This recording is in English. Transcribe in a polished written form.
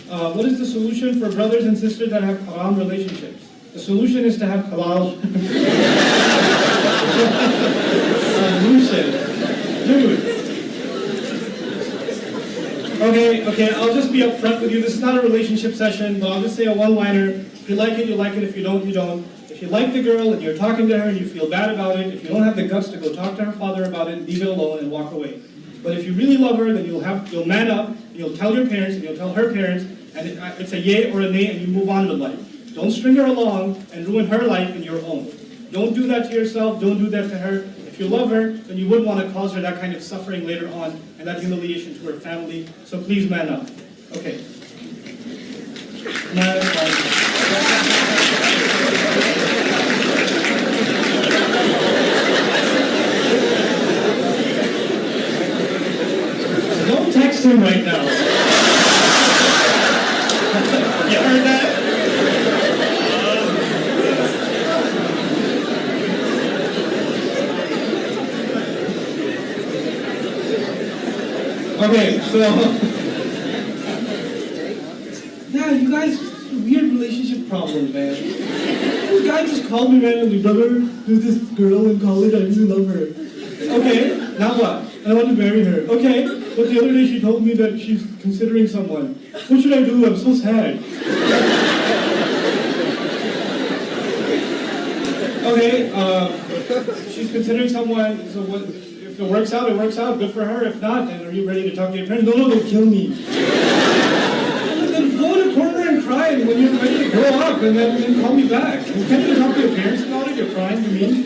What is the solution for brothers and sisters that have haram relationships? The solution is to have halal. Solution. Dude. Okay, I'll just be upfront with you. This is not a relationship session, but I'll just say a one-liner. If you like it, you like it. If you don't, you don't. If you like the girl and you're talking to her and you feel bad about it, if you don't have the guts to go talk to her father about it, leave it alone and walk away. But if you really love her, then you'll man up, and you'll tell your parents, and you'll tell her parents, and it's a yay or a nay, and you move on with life. Don't string her along and ruin her life and your own. Don't do that to yourself. Don't do that to her. If you love her, then you wouldn't want to cause her that kind of suffering later on and that humiliation to her family. So please man up. Okay. Don't text him right now. You heard that? Okay, so yeah, you guys, weird relationship problems, man. This guy just called me randomly, brother, there's this girl in college, I really love her. Okay, now what? I want to marry her. Okay, but the other day she told me that she's considering someone. What should I do? I'm so sad. Okay, she's considering someone, so what? If it works out, it works out. Good for her. If not, then are you ready to talk to your parents? No, they'll kill me. Then go in a corner and cry and when you're ready to grow up and then call me back. You can't even talk to your parents about it. You're crying, you mean?